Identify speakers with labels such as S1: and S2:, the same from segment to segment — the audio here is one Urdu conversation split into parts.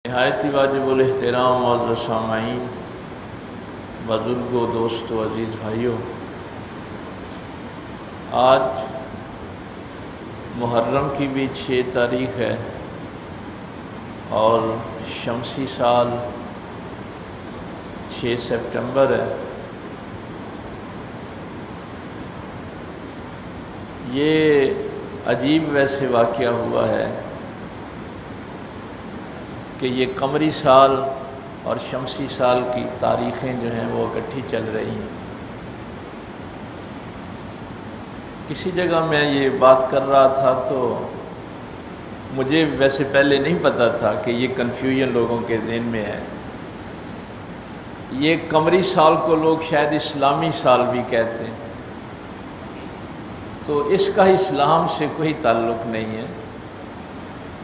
S1: نہایت ہی واجب الاحترام معزز سامعین، بزرگوں، دوستوں، عزیز بھائیوں، آج محرم کی بھی 6 تاریخ ہے اور شمسی سال 6 سپٹمبر ہے۔ یہ عجیب ویسے واقعہ ہوا ہے کہ یہ قمری سال اور شمسی سال کی تاریخیں جو ہیں وہ اکٹھی چل رہی ہیں۔ کسی جگہ میں یہ بات کر رہا تھا تو مجھے ویسے پہلے نہیں پتا تھا کہ یہ کنفیوژن لوگوں کے ذہن میں ہے۔ یہ قمری سال کو لوگ شاید اسلامی سال بھی کہتے ہیں، تو اس کا اسلام سے کوئی تعلق نہیں ہے۔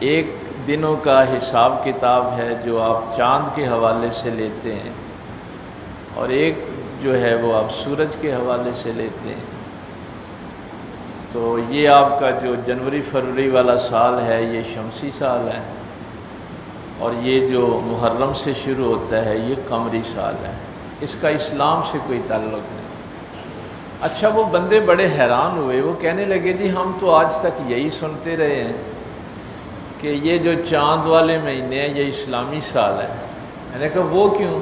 S1: ایک دنوں کا حساب کتاب ہے جو آپ چاند کے حوالے سے لیتے ہیں، اور ایک جو ہے وہ آپ سورج کے حوالے سے لیتے ہیں۔ تو یہ آپ کا جو جنوری فروری والا سال ہے یہ شمسی سال ہے، اور یہ جو محرم سے شروع ہوتا ہے یہ قمری سال ہے۔ اس کا اسلام سے کوئی تعلق نہیں۔ اچھا، وہ بندے بڑے حیران ہوئے، وہ کہنے لگے جی ہم تو آج تک یہی سنتے رہے ہیں کہ یہ جو چاند والے مہینے ہیں یہ اسلامی سال ہے۔ میں نے کہا وہ کیوں؟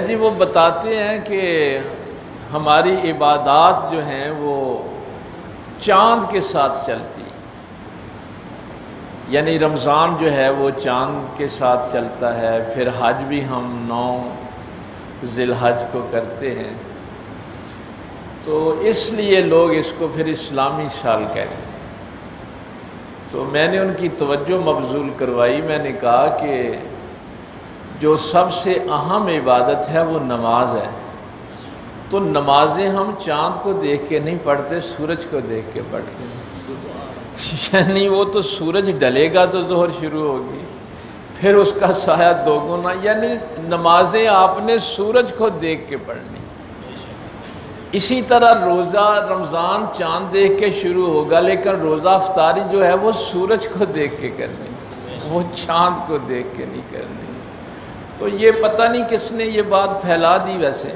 S1: جی وہ بتاتے ہیں کہ ہماری عبادات جو ہیں وہ چاند کے ساتھ چلتی، یعنی رمضان جو ہے وہ چاند کے ساتھ چلتا ہے، پھر حج بھی ہم 9 ذی الحج کو کرتے ہیں، تو اس لیے لوگ اس کو پھر اسلامی سال کہتے ہیں۔ تو میں نے ان کی توجہ مبذول کروائی، میں نے کہا کہ جو سب سے اہم عبادت ہے وہ نماز ہے، تو نمازیں ہم چاند کو دیکھ کے نہیں پڑھتے، سورج کو دیکھ کے پڑھتے ہیں۔ یعنی وہ تو سورج ڈلے گا تو ظہر شروع ہوگی، پھر اس کا سایہ دوگنا، یعنی نمازیں آپ نے سورج کو دیکھ کے پڑھنی۔ اسی طرح روزہ رمضان چاند دیکھ کے شروع ہوگا، لیکن روزہ افطاری جو ہے وہ سورج کو دیکھ کے کرنی، وہ چاند کو دیکھ کے نہیں کرنی۔ تو یہ پتہ نہیں کس نے یہ بات پھیلا دی، ویسے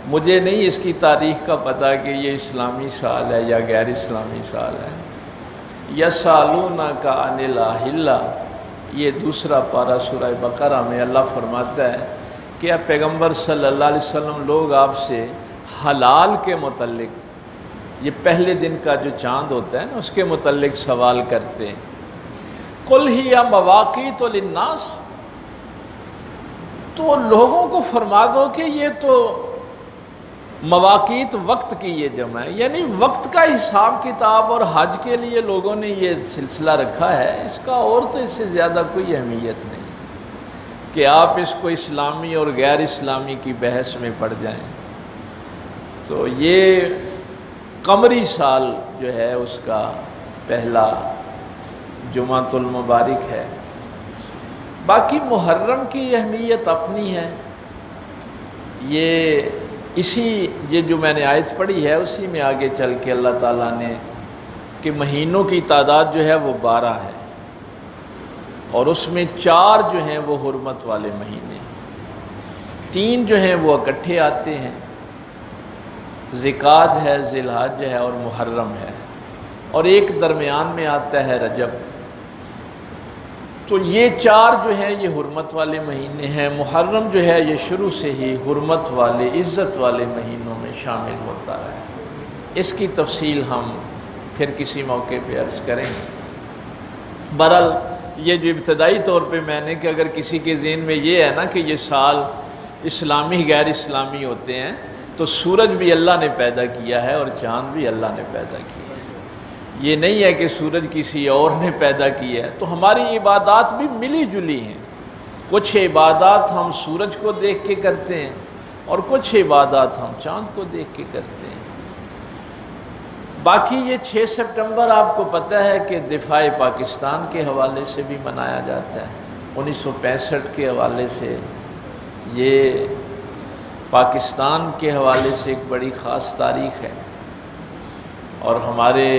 S1: مجھے نہیں اس کی تاریخ کا پتہ کہ یہ اسلامی سال ہے یا غیر اسلامی سال ہے۔ یسألونک عن الأہلہ، یہ دوسرا پارہ سورہ بقرہ میں اللہ فرماتا ہے کہ اے پیغمبر صلی اللہ علیہ وسلم، لوگ آپ سے حلال کے متعلق، یہ پہلے دن کا جو چاند ہوتا ہے نا اس کے متعلق سوال کرتے ہیں۔ قل ہی مواقیت للناس، تو لوگوں کو فرما دو کہ یہ تو مواقیت وقت کی یہ جمع ہے، یعنی وقت کا حساب کتاب، اور حج کے لیے لوگوں نے یہ سلسلہ رکھا ہے، اس کا اور تو اس سے زیادہ کوئی اہمیت نہیں کہ آپ اس کو اسلامی اور غیر اسلامی کی بحث میں پڑ جائیں۔ تو یہ قمری سال جو ہے اس کا پہلا جمعۃ المبارک ہے۔ باقی محرم کی اہمیت اپنی ہے۔ یہ جو میں نے آیت پڑھی ہے اسی میں آگے چل کے اللہ تعالیٰ نے کہ مہینوں کی تعداد جو ہے وہ 12 ہے، اور اس میں 4 جو ہیں وہ حرمت والے مہینے، 3 جو ہیں وہ اکٹھے آتے ہیں، ذی-القعدہ ہے، ذی الحج ہے اور محرم ہے، اور ایک درمیان میں آتا ہے رجب۔ تو یہ 4 جو ہیں یہ حرمت والے مہینے ہیں۔ محرم جو ہے یہ شروع سے ہی حرمت والے، عزت والے مہینوں میں شامل ہوتا ہے۔ اس کی تفصیل ہم پھر کسی موقع پہ عرض کریں گے۔ بہرحال یہ جو ابتدائی طور پہ میں نے کہ اگر کسی کے ذہن میں یہ ہے نا کہ یہ سال اسلامی غیر اسلامی ہوتے ہیں، تو سورج بھی اللہ نے پیدا کیا ہے اور چاند بھی اللہ نے پیدا کیا ہے، یہ نہیں ہے کہ سورج کسی اور نے پیدا کیا ہے۔ تو ہماری عبادات بھی ملی جلی ہیں، کچھ عبادات ہم سورج کو دیکھ کے کرتے ہیں اور کچھ عبادات ہم چاند کو دیکھ کے کرتے ہیں۔ باقی یہ 6 سپٹمبر آپ کو پتہ ہے کہ دفاع پاکستان کے حوالے سے بھی منایا جاتا ہے، 1965 کے حوالے سے، یہ پاکستان کے حوالے سے ایک بڑی خاص تاریخ ہے، اور ہمارے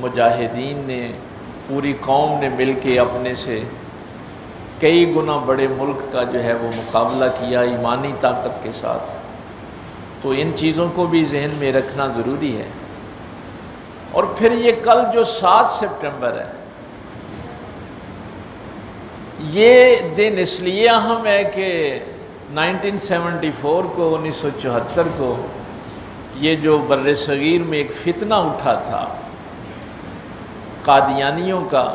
S1: مجاہدین نے، پوری قوم نے مل کے اپنے سے کئی گنا بڑے ملک کا جو ہے وہ مقابلہ کیا ایمانی طاقت کے ساتھ. تو ان چیزوں کو بھی ذہن میں رکھنا ضروری ہے. اور پھر یہ کل جو 7 سپٹمبر ہے، یہ دن اس لیے اہم ہے کہ 1974 کو 1974 کو یہ جو بر صغیر میں ایک فتنہ اٹھا تھا قادیانیوں کا،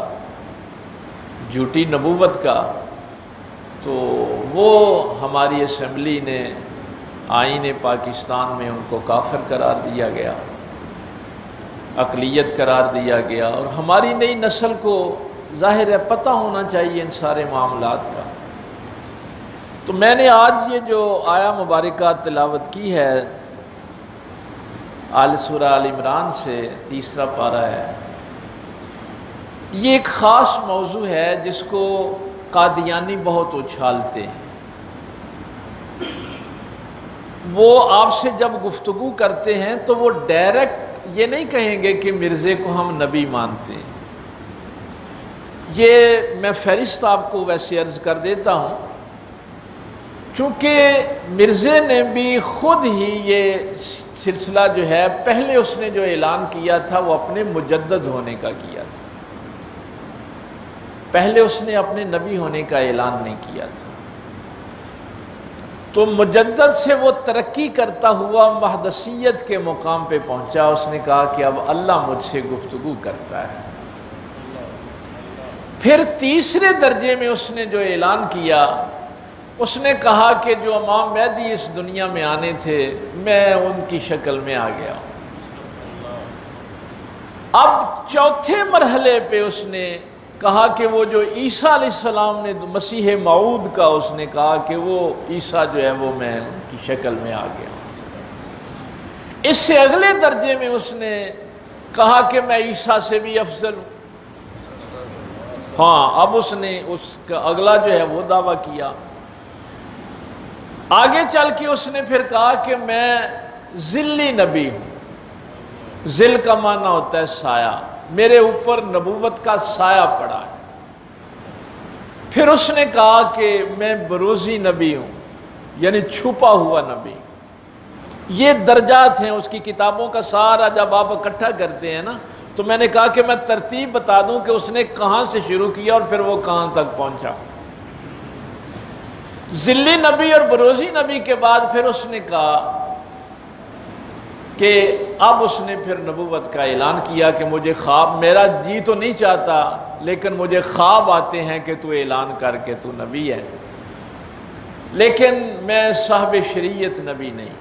S1: جھوٹی نبوت کا، تو وہ ہماری اسمبلی نے آئین پاکستان میں ان کو کافر قرار دیا گیا، اقلیت قرار دیا گیا. اور ہماری نئی نسل کو ظاہر ہے پتہ ہونا چاہیے ان سارے معاملات کا. تو میں نے آج یہ جو آیا مبارکہ تلاوت کی ہے سورہ آل عمران سے، 3 پارہ ہے، یہ ایک خاص موضوع ہے جس کو قادیانی بہت اچھالتے ہیں. وہ آپ سے جب گفتگو کرتے ہیں تو وہ ڈائریکٹ یہ نہیں کہیں گے کہ مرزے کو ہم نبی مانتے ہیں. یہ میں فہرست آپ کو ویسے عرض کر دیتا ہوں، چونکہ مرزے نے بھی خود ہی یہ سلسلہ جو ہے پہلے اس نے جو اعلان کیا تھا وہ اپنے مجدد ہونے کا کیا تھا. پہلے اس نے اپنے نبی ہونے کا اعلان نہیں کیا تھا. تو مجدد سے وہ ترقی کرتا ہوا محدثیت کے مقام پہ پہنچا. اس نے کہا کہ اب اللہ مجھ سے گفتگو کرتا ہے. پھر تیسرے درجے میں اس نے جو اعلان کیا، اس نے کہا کہ جو امام مہدی اس دنیا میں آنے تھے میں ان کی شکل میں آ گیا ہوں. اب چوتھے مرحلے پہ اس نے کہا کہ وہ جو عیسیٰ علیہ السلام نے مسیح موعود کا، اس نے کہا کہ وہ عیسیٰ جو ہے وہ میں ان کی شکل میں آ گیا ہوں. اس سے اگلے درجے میں اس نے کہا کہ میں عیسیٰ سے بھی افضل ہوں. ہاں، اب اس نے اس کا اگلا جو ہے وہ دعویٰ کیا. آگے چل کے اس نے پھر کہا کہ میں ذلی نبی ہوں. ذل کا معنی ہوتا ہے سایہ، میرے اوپر نبوت کا سایہ پڑا ہے. پھر اس نے کہا کہ میں بروزی نبی ہوں، یعنی چھپا ہوا نبی. یہ درجات ہیں اس کی کتابوں کا سارا. جب آپ اکٹھا کرتے ہیں نا تو میں نے کہا کہ میں ترتیب بتا دوں کہ اس نے کہاں سے شروع کیا اور پھر وہ کہاں تک پہنچا. ذلی نبی اور بروزی نبی کے بعد پھر اس نے کہا کہ اب اس نے پھر نبوت کا اعلان کیا کہ مجھے خواب، میرا جی تو نہیں چاہتا لیکن مجھے خواب آتے ہیں کہ تو اعلان کر کے تو نبی ہے، لیکن میں صاحب شریعت نبی نہیں.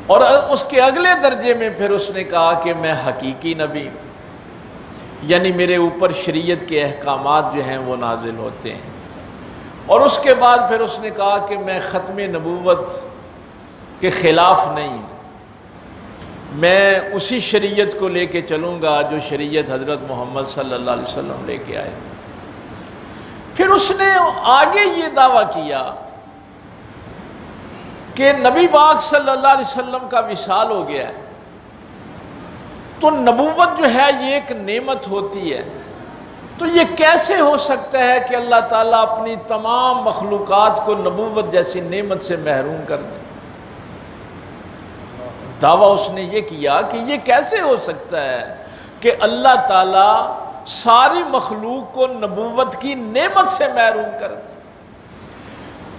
S1: اور اس کے اگلے درجے میں پھر اس نے کہا کہ میں حقیقی نبی ہوں، یعنی میرے اوپر شریعت کے احکامات جو ہیں وہ نازل ہوتے ہیں. اور اس کے بعد پھر اس نے کہا کہ میں ختم نبوت کے خلاف نہیں ہوں، میں اسی شریعت کو لے کے چلوں گا جو شریعت حضرت محمد صلی اللہ علیہ وسلم لے کے آئے. پھر اس نے آگے یہ دعویٰ کیا کہ نبی پاک صلی اللہ علیہ وسلم کا وصال ہو گیا ہے، تو نبوت جو ہے یہ ایک نعمت ہوتی ہے، تو یہ کیسے ہو سکتا ہے کہ اللہ تعالیٰ اپنی تمام مخلوقات کو نبوت جیسی نعمت سے محروم کر دے. دعویٰ اس نے یہ کیا کہ یہ کیسے ہو سکتا ہے کہ اللہ تعالیٰ ساری مخلوق کو نبوت کی نعمت سے محروم کر دے.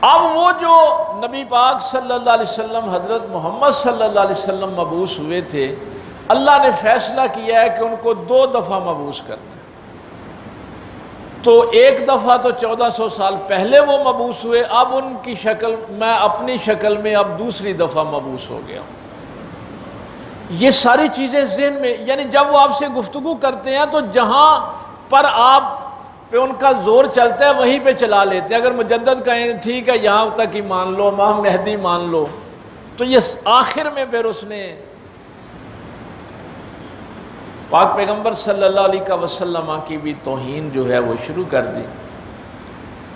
S1: اب وہ جو نبی پاک صلی اللہ علیہ وسلم حضرت محمد صلی اللہ علیہ وسلم مبعوث ہوئے تھے، اللہ نے فیصلہ کیا ہے کہ ان کو 2 دفعہ مبعوث کرنا ہے. تو ایک دفعہ تو 1400 سال پہلے وہ مبعوث ہوئے، اب ان کی شکل، میں اپنی شکل میں اب دوسری دفعہ مبعوث ہو گیا ہوں. یہ ساری چیزیں ذہن میں، یعنی جب وہ آپ سے گفتگو کرتے ہیں تو جہاں پر آپ پہ ان کا زور چلتا ہے وہیں پہ چلا لیتے ہیں. اگر مجدد کہیں ٹھیک ہے یہاں تک ہی مان لو، امام مہدی مان لو، تو یہ آخر میں پھر اس نے پاک پیغمبر صلی اللہ علیہ وسلم کی بھی توہین جو ہے وہ شروع کر دی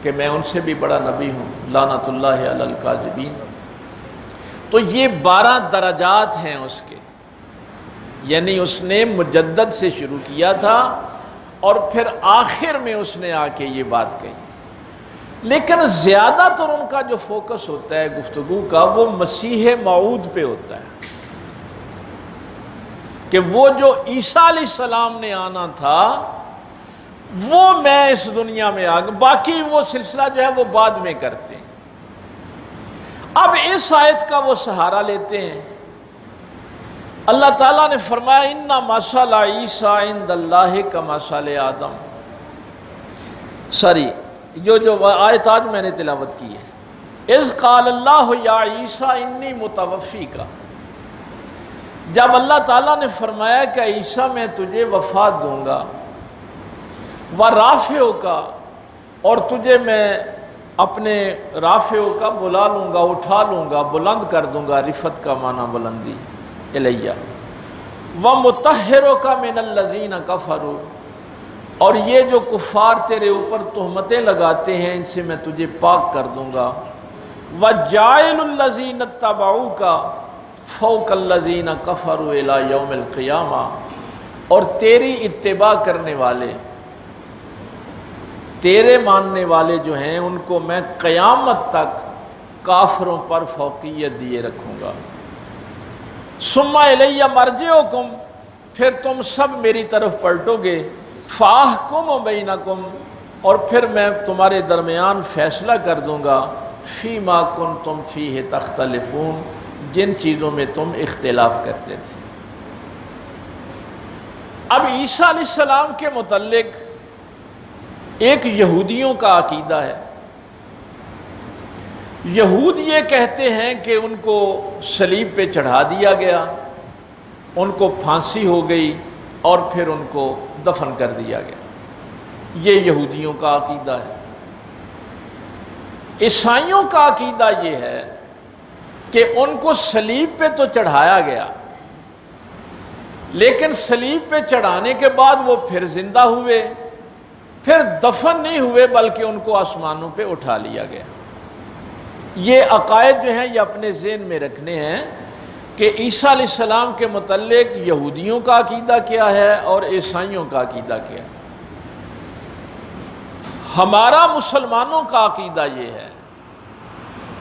S1: کہ میں ان سے بھی بڑا نبی ہوں، لعنت اللہ علی الکاذبین. تو یہ 12 درجات ہیں اس کے، یعنی اس نے مجدد سے شروع کیا تھا اور پھر آخر میں اس نے آ کے یہ بات کہی. لیکن زیادہ تر ان کا جو فوکس ہوتا ہے گفتگو کا وہ مسیح موعود پہ ہوتا ہے کہ وہ جو عیسیٰ علیہ السلام نے آنا تھا وہ میں اس دنیا میں آ گیا. باقی وہ سلسلہ جو ہے وہ بعد میں کرتے ہیں. اب اس آیت کا وہ سہارا لیتے ہیں. اللہ تعالیٰ نے فرمایا اِنَّ مَثَلَ عِیسیٰ عِندَ اللہِ کَمَثَلِ آدم. جو آیت آج میں نے تلاوت کی ہے. اِذْ قَالَ اللّٰهُ یَا عِیسیٰ اِنِّی مُتَوَفِّیکَ. جب اللہ تعالیٰ نے فرمایا کہ عیسیٰ میں تجھے وفات دوں گا وَرَافِعُکَ اور تجھے میں اپنے رافعُکَ بلا لوں گا, اٹھا لوں گا, بلند کر دوں گا. رفت کا معنی بلندی الیہ. وَمُطَہِّرُکَ مِنَ الَّذِینَ کَفَرُوا اور یہ جو کفار تیرے اوپر تہمتیں لگاتے ہیں ان سے میں تجھے پاک کر دوں گا. وَجَاعِلُ الَّذِینَ اتَّبَعُوکَ فَوْقَ الَّذِینَ کَفَرُوا إِلَى یَوْمِ الْقِیَامَةِ اور تیری اتباع کرنے والے, تیرے ماننے والے جو ہیں ان کو میں قیامت تک کافروں پر فوقیت دیے رکھوں گا. ثُمَّ إِلَيَّ مَرْجِعُکُمْ پھر تم سب میری طرف پلٹو گے. فَأَحْكُمُ بَيْنَكُمْ اور پھر میں تمہارے درمیان فیصلہ کر دوں گا. فِي مَا كُنْتُمْ فِيهِ تَخْتَلِفُونَ جن چیزوں میں تم اختلاف کرتے تھے. اب عیسیٰ علیہ السلام کے متعلق ایک یہودیوں کا عقیدہ ہے. یہود یہ کہتے ہیں کہ ان کو صلیب پہ چڑھا دیا گیا, ان کو پھانسی ہو گئی اور پھر ان کو دفن کر دیا گیا. یہ یہودیوں کا عقیدہ ہے. عیسائیوں کا عقیدہ یہ ہے کہ ان کو صلیب پہ تو چڑھایا گیا لیکن صلیب پہ چڑھانے کے بعد وہ پھر زندہ ہوئے, پھر دفن نہیں ہوئے بلکہ ان کو آسمانوں پہ اٹھا لیا گیا. یہ عقائد جو ہیں یہ اپنے ذہن میں رکھنے ہیں کہ عیسیٰ علیہ السلام کے متعلق یہودیوں کا عقیدہ کیا ہے اور عیسائیوں کا عقیدہ کیا ہے. ہمارا مسلمانوں کا عقیدہ یہ ہے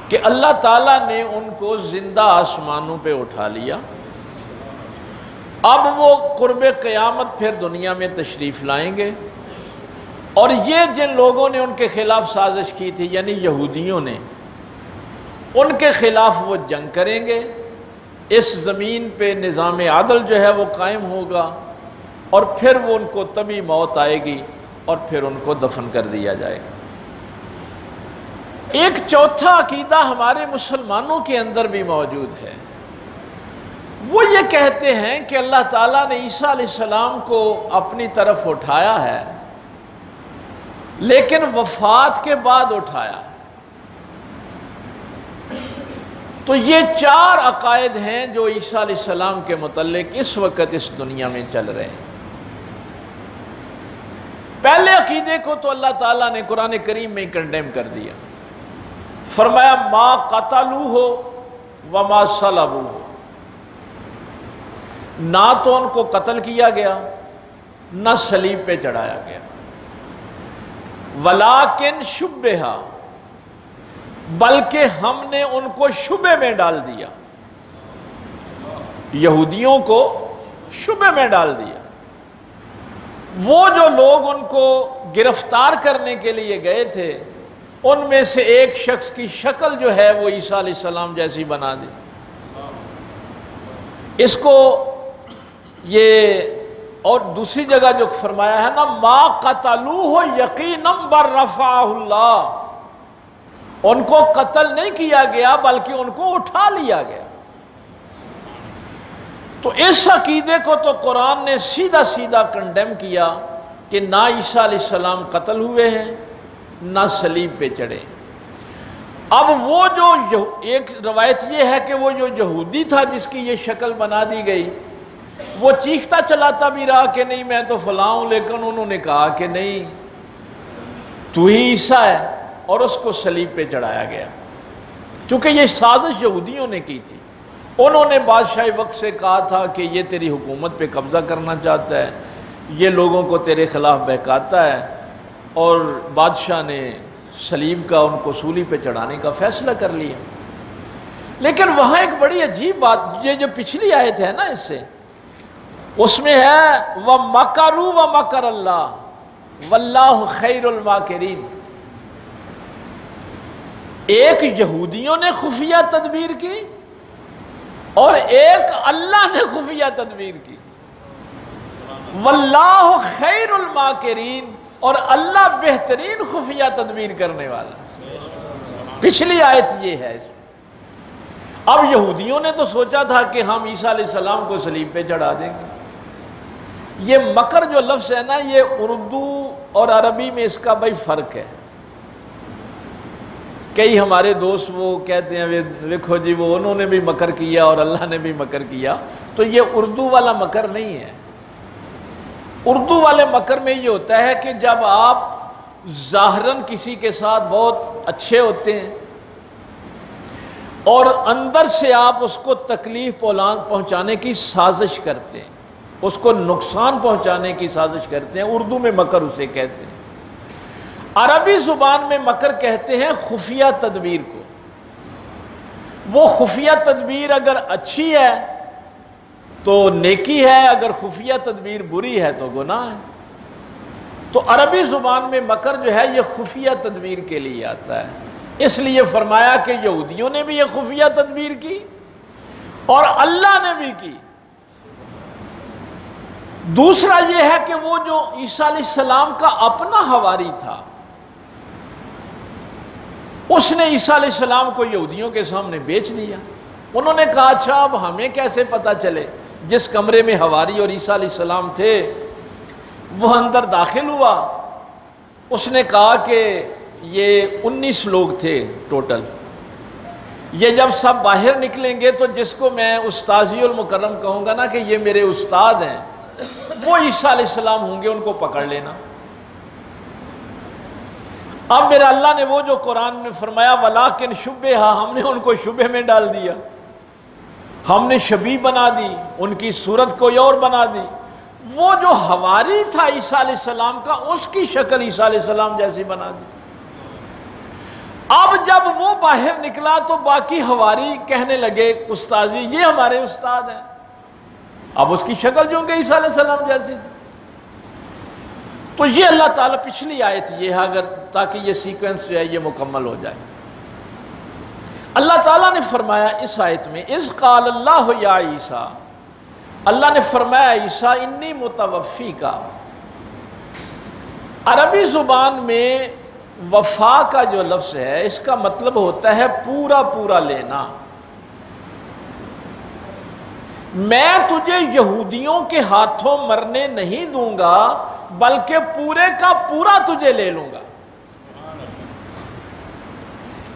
S1: کہ اللہ تعالیٰ نے ان کو زندہ آسمانوں پہ اٹھا لیا. اب وہ قرب قیامت پھر دنیا میں تشریف لائیں گے اور یہ جن لوگوں نے ان کے خلاف سازش کی تھی یعنی یہودیوں نے, ان کے خلاف وہ جنگ کریں گے. اس زمین پہ نظام عدل جو ہے وہ قائم ہوگا اور پھر وہ ان کو تبھی موت آئے گی اور پھر ان کو دفن کر دیا جائے گا. ایک چوتھا عقیدہ ہمارے مسلمانوں کے اندر بھی موجود ہے. وہ یہ کہتے ہیں کہ اللہ تعالیٰ نے عیسیٰ علیہ السلام کو اپنی طرف اٹھایا ہے لیکن وفات کے بعد اٹھایا ہے. تو یہ 4 عقائد ہیں جو عیسیٰ علیہ السلام کے متعلق اس وقت اس دنیا میں چل رہے ہیں. پہلے عقیدے کو تو اللہ تعالیٰ نے قرآن کریم میں کنڈیم کر دیا. فرمایا ما قتلوہ وما صلبوہ, نہ تو ان کو قتل کیا گیا نہ صلیب پہ چڑھایا گیا. ولیکن شبہا بلکہ ہم نے ان کو شبہ میں ڈال دیا, یہودیوں کو شبہ میں ڈال دیا. وہ جو لوگ ان کو گرفتار کرنے کے لیے گئے تھے ان میں سے ایک شخص کی شکل جو ہے وہ عیسیٰ علیہ السلام جیسی بنا دی. اس کو یہ اور دوسری جگہ جو فرمایا ہے نا ما قتلوہ یقینا بل رفعہ اللہ, ان کو قتل نہیں کیا گیا بلکہ ان کو اٹھا لیا گیا. تو اس عقیدے کو تو قرآن نے سیدھا سیدھا کنڈیم کیا کہ نہ عیسیٰ علیہ السلام قتل ہوئے ہیں نہ صلیب پہ چڑھے. اب وہ جو ایک روایت یہ ہے کہ وہ جو یہودی تھا جس کی یہ شکل بنا دی گئی وہ چیختا چلاتا بھی رہا کہ نہیں میں تو فلاں ہوں, لیکن انہوں نے کہا کہ نہیں تو ہی عیسیٰ ہے اور اس کو صلیب پہ چڑھایا گیا. چونکہ یہ سازش یہودیوں نے کی تھی. انہوں نے بادشاہ وقت سے کہا تھا کہ یہ تیری حکومت پہ قبضہ کرنا چاہتا ہے, یہ لوگوں کو تیرے خلاف بہکاتا ہے، اور بادشاہ نے صلیب کا ان کو سولی پہ چڑھانے کا فیصلہ کر لیا۔ لیکن وہاں ایک بڑی عجیب بات، یہ جو پچھلی آیت ہے نا اس میں ہے وَمَكَرُوا وَمَكَرَ اللَّهُ وَاللَّهُ خَيْرُ الْمَاكِرِينَ۔ ایک یہودیوں نے خفیہ تدبیر کی اور ایک اللہ نے خفیہ تدبیر کی۔ وَاللَّهُ خَيْرُ الْمَاكِرِينَ، اور اللہ بہترین خفیہ تدبیر کرنے والا۔ پچھلی آیت یہ ہے۔ اب یہودیوں نے تو سوچا تھا کہ ہم عیسیٰ علیہ السلام کو صلیب پہ چڑھا دیں گے۔ یہ مکر جو لفظ ہے نا، یہ اردو اور عربی میں اس کا بھائی فرق ہے۔ کئی ہمارے دوست وہ کہتے ہیں دیکھو جی وہ انہوں نے بھی مکر کیا اور اللہ نے بھی مکر کیا، تو یہ اردو والا مکر نہیں ہے۔ اردو والے مکر میں یہ ہوتا ہے کہ جب آپ ظاہراً کسی کے ساتھ بہت اچھے ہوتے ہیں اور اندر سے آپ اس کو تکلیف پہنچانے کی سازش کرتے ہیں، اس کو نقصان پہنچانے کی سازش کرتے ہیں، اردو میں مکر اسے کہتے ہیں۔ عربی زبان میں مکر کہتے ہیں خفیہ تدبیر کو۔ وہ خفیہ تدبیر اگر اچھی ہے تو نیکی ہے، اگر خفیہ تدبیر بری ہے تو گناہ ہے۔ تو عربی زبان میں مکر جو ہے یہ خفیہ تدبیر کے لیے آتا ہے۔ اس لیے فرمایا کہ یہودیوں نے بھی یہ خفیہ تدبیر کی اور اللہ نے بھی کی۔ دوسرا یہ ہے کہ وہ جو عیسیٰ علیہ السلام کا اپنا حواری تھا، اس نے عیسیٰ علیہ السلام کو یہودیوں کے سامنے بیچ دیا۔ انہوں نے کہا اچھا اب ہمیں کیسے پتا چلے؟ جس کمرے میں حواری اور عیسیٰ علیہ السلام تھے وہ اندر داخل ہوا، اس نے کہا کہ یہ 19 لوگ تھے ٹوٹل، یہ جب سب باہر نکلیں گے تو جس کو میں استاذی المکرم کہوں گا نا کہ یہ میرے استاد ہیں، وہ عیسیٰ علیہ السلام ہوں گے، ان کو پکڑ لینا۔ اب میرا اللہ نے وہ جو قرآن نے فرمایا وَلَٰكِنْ شُبِّهَا، ہم نے ان کو شبہ میں ڈال دیا، ہم نے شبیہ بنا دی، ان کی صورت کوئی اور بنا دی۔ وہ جو حواری تھا عیسیٰ علیہ السلام کا، اس کی شکل عیسیٰ علیہ السلام جیسی بنا دی۔ اب جب وہ باہر نکلا تو باقی حواری کہنے لگے استاذی یہ ہمارے استاد ہیں، اب اس کی شکل جو کہ عیسیٰ علیہ السلام جیسی تھی۔ تو یہ اللہ تعالیٰ پچھلی آیت یہ ہے، اگر تاکہ یہ سیکوینس جو ہے یہ مکمل ہو جائے۔ اللہ تعالیٰ نے فرمایا اس آیت میں اذ قال اللہ یا عیسیٰ، اللہ نے فرمایا عیسیٰ انی متوفی کا۔ عربی زبان میں وفا کا جو لفظ ہے اس کا مطلب ہوتا ہے پورا پورا لینا۔ میں تجھے یہودیوں کے ہاتھوں مرنے نہیں دوں گا بلکہ پورے کا پورا تجھے لے لوں گا۔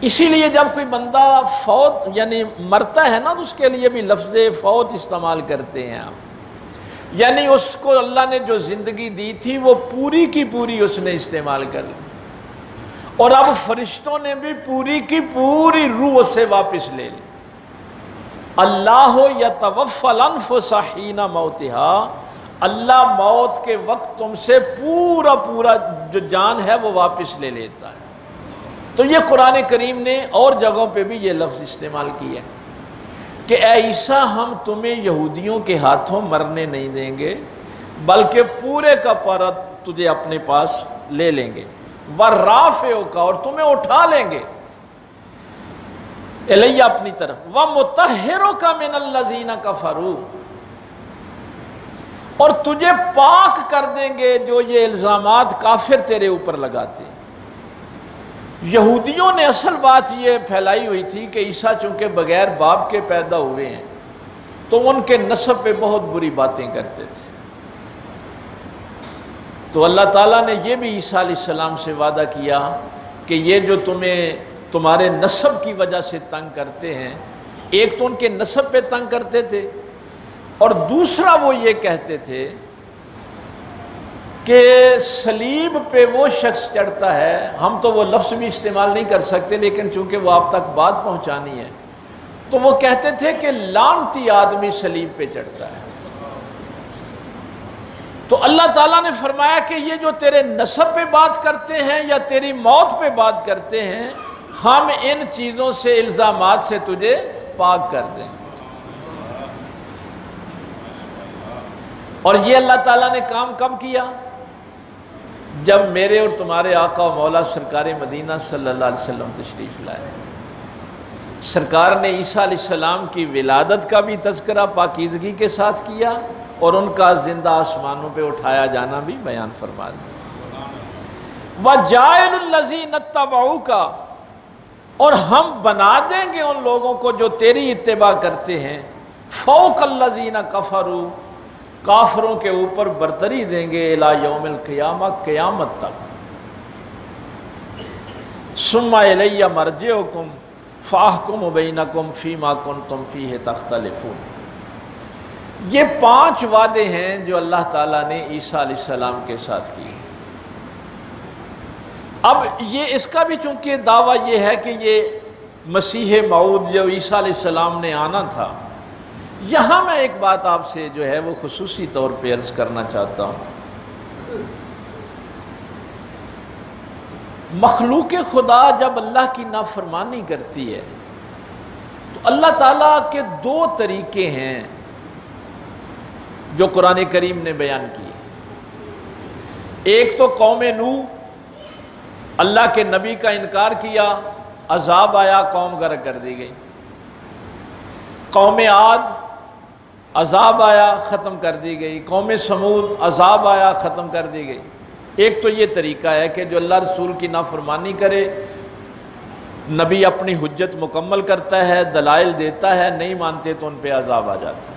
S1: اسی لیے جب کوئی بندہ فوت یعنی مرتا ہے نا تو اس کے لیے بھی لفظ فوت استعمال کرتے ہیں آپ، یعنی اس کو اللہ نے جو زندگی دی تھی وہ پوری کی پوری اس نے استعمال کر لی، اور اب فرشتوں نے بھی پوری کی پوری روح سے واپس لے لی۔ اللہ یتوفی الانفس حین موتها، اللہ موت کے وقت تم سے پورا پورا جو جان ہے وہ واپس لے لیتا ہے۔ تو یہ قرآن کریم نے اور جگہوں پہ بھی یہ لفظ استعمال کیا ہے کہ اے عیسیٰ ہم تمہیں یہودیوں کے ہاتھوں مرنے نہیں دیں گے بلکہ پورے کا پورا تجھے اپنے پاس لے لیں گے، وَرَافِعُكَ، اور تمہیں اٹھا لیں گے الیہ اپنی طرف، وَمُطَهِّرُكَ مِنَ الَّذِينَ كَفَرُوا، اور تجھے پاک کر دیں گے جو یہ الزامات کافر تیرے اوپر لگاتے ہیں۔ یہودیوں نے اصل بات یہ پھیلائی ہوئی تھی کہ عیسیٰ چونکہ بغیر باپ کے پیدا ہوئے ہیں تو ان کے نسب پہ بہت بری باتیں کرتے تھے۔ تو اللہ تعالیٰ نے یہ بھی عیسیٰ علیہ السلام سے وعدہ کیا کہ یہ جو تمہیں تمہارے نسب کی وجہ سے تنگ کرتے ہیں، ایک تو ان کے نسب پہ تنگ کرتے تھے اور دوسرا وہ یہ کہتے تھے کہ صلیب پہ وہ شخص چڑھتا ہے، ہم تو وہ لفظ بھی استعمال نہیں کر سکتے لیکن چونکہ وہ آپ تک بات پہنچانی ہے، تو وہ کہتے تھے کہ لعنتی آدمی صلیب پہ چڑھتا ہے۔ تو اللہ تعالیٰ نے فرمایا کہ یہ جو تیرے نسب پہ بات کرتے ہیں یا تیری موت پہ بات کرتے ہیں، ہم ان چیزوں سے، الزامات سے تجھے پاک کر دیں۔ اور یہ اللہ تعالیٰ نے کام کب کیا؟ جب میرے اور تمہارے آقا و مولا سرکار مدینہ صلی اللہ علیہ وسلم تشریف لائے۔ سرکار نے عیسیٰ علیہ السلام کی ولادت کا بھی تذکرہ پاکیزگی کے ساتھ کیا اور ان کا زندہ آسمانوں پہ اٹھایا جانا بھی بیان فرما دیا۔ وَجَائِلُ الَّذِينَ اتَّبَعُوكَ، اور ہم بنا دیں گے ان لوگوں کو جو تیری اتباع کرتے ہیں، فوق الَّذِينَ كَفَرُوا، کافروں کے اوپر برتری دیں گے، الی یوم القیامہ، قیامت تک۔ ثم الی مرجعکم فاحکم بینکم فیما کنتم فیہ تختلفون۔ یہ 5 وعدے ہیں جو اللہ تعالیٰ نے عیسیٰ علیہ السلام کے ساتھ کیے۔ اب یہ اس کا بھی چونکہ دعویٰ یہ ہے کہ یہ مسیح موعود جو عیسیٰ علیہ السلام نے آنا تھا، یہاں میں ایک بات آپ سے جو ہے وہ خصوصی طور پہ عرض کرنا چاہتا ہوں۔ مخلوق خدا جب اللہ کی نافرمانی کرتی ہے تو اللہ تعالیٰ کے 2 طریقے ہیں جو قرآن کریم نے بیان کیے۔ ایک تو قوم نوح، اللہ کے نبی کا انکار کیا، عذاب آیا، قوم غرق کر دی گئی۔ قوم عاد، عذاب آیا، ختم کر دی گئی۔ قوم سمود، عذاب آیا، ختم کر دی گئی۔ ایک تو یہ طریقہ ہے کہ جو اللہ رسول کی نافرمانی کرے، نبی اپنی حجت مکمل کرتا ہے، دلائل دیتا ہے، نہیں مانتے تو ان پہ عذاب آ جاتا ہے۔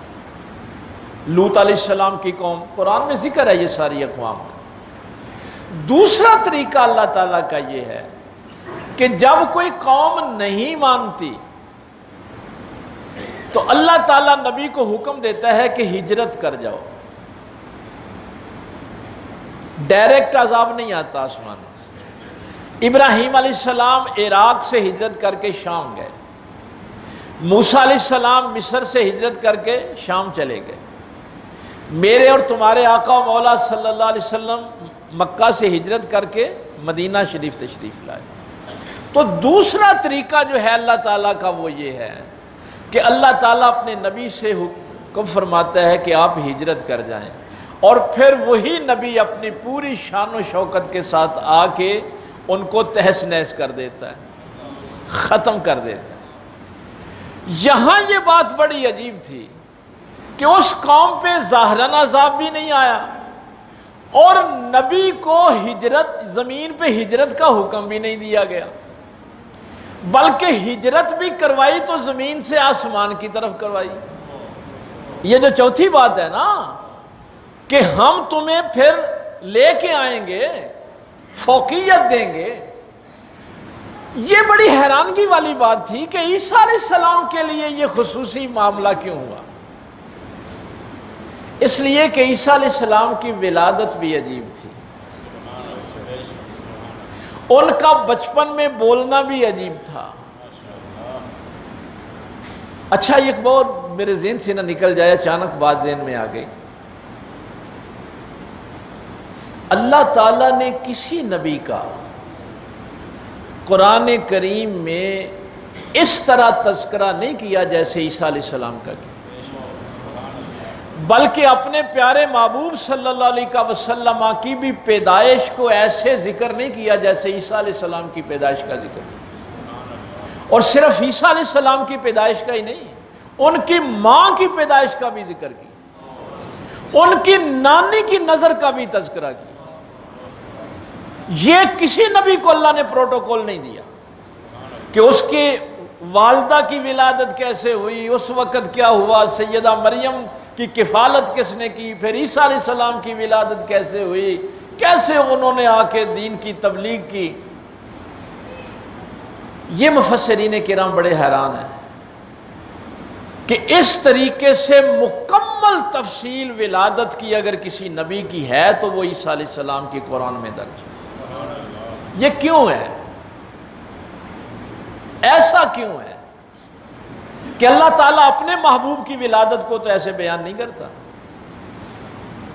S1: لوط علیہ السلام کی قوم، قرآن میں ذکر ہے یہ ساری اقوام کا۔ دوسرا طریقہ اللہ تعالیٰ کا یہ ہے کہ جب کوئی قوم نہیں مانتی تو اللہ تعالیٰ نبی کو حکم دیتا ہے کہ ہجرت کر جاؤ۔ ڈائریکٹ عذاب نہیں آتا آسمان سے۔ ابراہیم علیہ السلام عراق سے ہجرت کر کے شام گئے، موسیٰ علیہ السلام مصر سے ہجرت کر کے شام چلے گئے، میرے اور تمہارے آقا و مولا صلی اللہ علیہ وسلم مکہ سے ہجرت کر کے مدینہ شریف تشریف لائے۔ تو دوسرا طریقہ جو ہے اللہ تعالیٰ کا وہ یہ ہے کہ اللہ تعالیٰ اپنے نبی سے حکم فرماتا ہے کہ آپ ہجرت کر جائیں، اور پھر وہی نبی اپنی پوری شان و شوکت کے ساتھ آ کے ان کو تہس نہس کر دیتا ہے، ختم کر دیتا ہے۔ یہاں یہ بات بڑی عجیب تھی کہ اس قوم پہ ظاہراً عذاب بھی نہیں آیا اور نبی کو ہجرت، زمین پہ ہجرت کا حکم بھی نہیں دیا گیا، بلکہ ہجرت بھی کروائی تو زمین سے آسمان کی طرف کروائی۔ یہ جو چوتھی بات ہے نا کہ ہم تمہیں پھر لے کے آئیں گے، فوقیت دیں گے، یہ بڑی حیرانگی والی بات تھی کہ عیسیٰ علیہ السلام کے لیے یہ خصوصی معاملہ کیوں ہوا؟ اس لیے کہ عیسیٰ علیہ السلام کی ولادت بھی عجیب تھی، ان کا بچپن میں بولنا بھی عجیب تھا۔ اچھا ایک بات میرے ذہن سے نہ نکل جائے، اچانک بات ذہن میں آ گئی۔ اللہ تعالیٰ نے کسی نبی کا قرآن کریم میں اس طرح تذکرہ نہیں کیا جیسے عیسیٰ علیہ السلام کا کیا، بلکہ اپنے پیارے محبوب صلی اللہ علیہ وسلم کی بھی پیدائش کو ایسے ذکر نہیں کیا جیسے عیسیٰ علیہ السلام کی پیدائش کا ذکر کیا۔ اور صرف عیسیٰ علیہ السلام کی پیدائش کا ہی نہیں، ان کی ماں کی پیدائش کا بھی ذکر کیا، ان کی نانی کی نظر کا بھی تذکرہ کیا۔ یہ کسی نبی کو اللہ نے پروٹوکول نہیں دیا کہ اس کی والدہ کی ولادت کیسے ہوئی، اس وقت کیا ہوا، سیدہ مریم کی کفالت کس نے کی، پھر عیسیٰ علیہ السلام کی ولادت کیسے ہوئی، کیسے انہوں نے آ کے دین کی تبلیغ کی۔ یہ مفسرین کرام بڑے حیران ہیں کہ اس طریقے سے مکمل تفصیل ولادت کی اگر کسی نبی کی ہے تو وہ عیسیٰ علیہ السلام کی قرآن میں درج ہے۔ یہ کیوں ہے؟ ایسا کیوں ہے کہ اللہ تعالیٰ اپنے محبوب کی ولادت کو تو ایسے بیان نہیں کرتا؟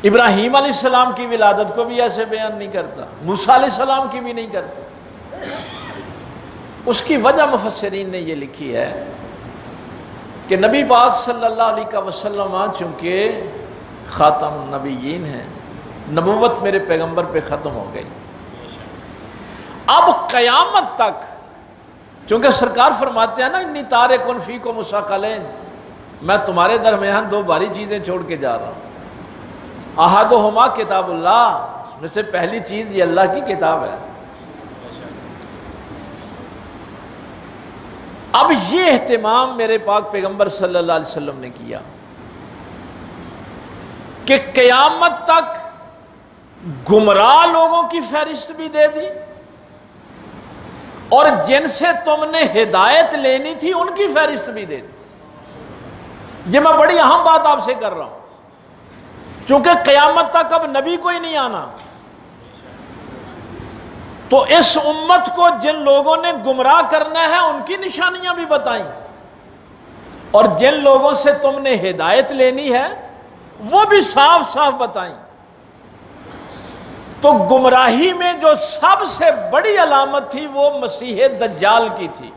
S1: ابراہیم علیہ السلام کی ولادت کو بھی ایسے بیان نہیں کرتا، موسیٰ علیہ السلام کی بھی نہیں کرتا۔ اس کی وجہ مفسرین نے یہ لکھی ہے کہ نبی پاک صلی اللہ علیہ وسلم چونکہ خاتم النبیین ہیں، نبوت میرے پیغمبر پہ ختم ہو گئی، اب قیامت تک، چونکہ سرکار فرماتے ہیں نا انی تارکن فیکم ثقلین، میں تمہارے درمیان دو بھاری چیزیں چھوڑ کے جا رہا ہوں، احدہما کتاب اللہ، اس میں سے پہلی چیز یہ اللہ کی کتاب ہے۔ اب یہ اہتمام میرے پاک پیغمبر صلی اللہ علیہ وسلم نے کیا کہ قیامت تک گمراہ لوگوں کی فہرست بھی دے دی، اور جن سے تم نے ہدایت لینی تھی ان کی فہرست بھی دے دی۔ یہ میں بڑی اہم بات آپ سے کر رہا ہوں، چونکہ قیامت تک اب نبی کوئی نہیں آنا، تو اس امت کو جن لوگوں نے گمراہ کرنا ہے ان کی نشانیاں بھی بتائیں، اور جن لوگوں سے تم نے ہدایت لینی ہے وہ بھی صاف صاف بتائیں۔ تو گمراہی میں جو سب سے بڑی علامت تھی وہ مسیح دجال کی تھی،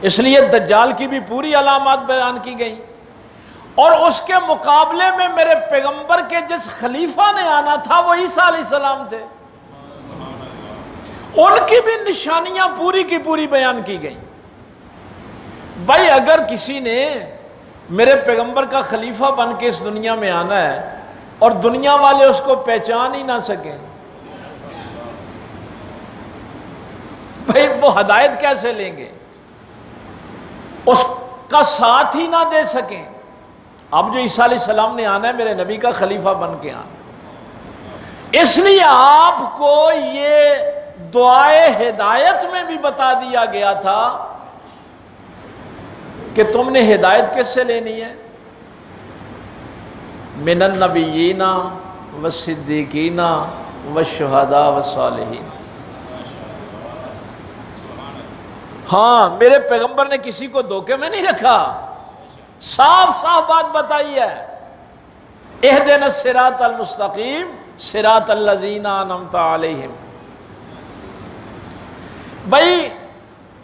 S1: اس لیے دجال کی بھی پوری علامات بیان کی گئی، اور اس کے مقابلے میں میرے پیغمبر کے جس خلیفہ نے آنا تھا وہ عیسیٰ علیہ السلام تھے، ان کی بھی نشانیاں پوری کی پوری بیان کی گئیں۔ بھائی اگر کسی نے میرے پیغمبر کا خلیفہ بن کے اس دنیا میں آنا ہے اور دنیا والے اس کو پہچان ہی نہ سکیں، بھائی وہ ہدایت کیسے لیں گے، اس کا ساتھ ہی نہ دے سکیں۔ اب جو عیسیٰ علیہ السلام نے آنا ہے میرے نبی کا خلیفہ بن کے آنا، اس لیے آپ کو یہ دعائے ہدایت میں بھی بتا دیا گیا تھا کہ تم نے ہدایت کس سے لینی ہے، من النبیین والصدیقین والشہداء والصالحین۔ ہاں میرے پیغمبر نے کسی کو دھوکے میں نہیں رکھا، صاف صاف بات بتائی ہے، اہدنا الصراط المستقیم صراط الذین انعمت علیہم۔ بھائی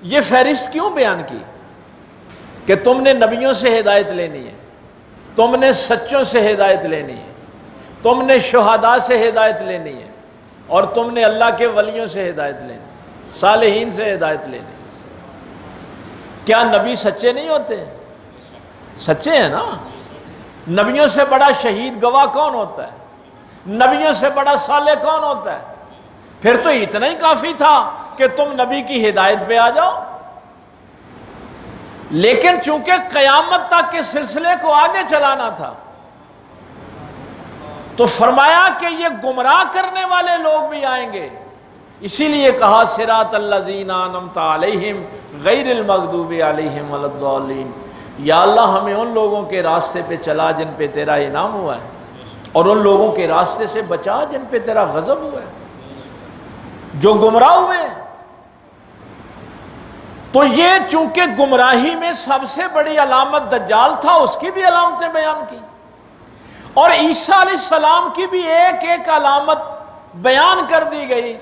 S1: یہ فہرست کیوں بیان کی کہ تم نے نبیوں سے ہدایت لینی ہے، تم نے سچوں سے ہدایت لینی ہے، تم نے شہداء سے ہدایت لینی ہے، اور تم نے اللہ کے ولیوں سے ہدایت لینی، صالحین سے ہدایت لینی۔ کیا نبی سچے نہیں ہوتے؟ سچے ہیں نا۔ نبیوں سے بڑا شہید گواہ کون ہوتا ہے؟ نبیوں سے بڑا صالح کون ہوتا ہے؟ پھر تو اتنا ہی کافی تھا کہ تم نبی کی ہدایت پہ آ جاؤ، لیکن چونکہ قیامت تک کے سلسلے کو آگے چلانا تھا تو فرمایا کہ یہ گمراہ کرنے والے لوگ بھی آئیں گے، اسی لیے کہا صراط الذین انعمت علیہم غیر المغضوب علیہم ولا الضالین۔ یا اللہ ہمیں ان لوگوں کے راستے پہ چلا جن پہ تیرا انعام ہوا ہے، اور ان لوگوں کے راستے سے بچا جن پہ تیرا غضب ہوا ہے، جو گمراہ ہوئے۔ تو یہ چونکہ گمراہی میں سب سے بڑی علامت دجال تھا، اس کی بھی علامتیں بیان کی، اور عیسیٰ علیہ السلام کی بھی ایک ایک علامت بیان کر دی گئی،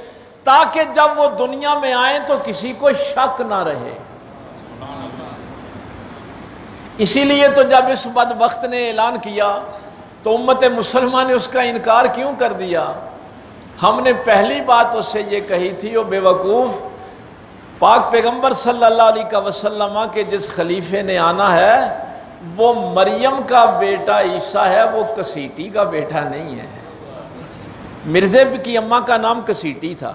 S1: تاکہ جب وہ دنیا میں آئیں تو کسی کو شک نہ رہے۔ اسی لیے تو جب اس بدبخت نے اعلان کیا تو امت مسلمہ نے اس کا انکار کیوں کر دیا؟ ہم نے پہلی بات اس سے یہ کہی تھی، وہ بے وقوف، پاک پیغمبر صلی اللہ علیہ وسلم کے جس خلیفے نے آنا ہے وہ مریم کا بیٹا عیسیٰ ہے، وہ کسیٹی کا بیٹا نہیں ہے۔ مرزے کی اماں کا نام کسیٹی تھا،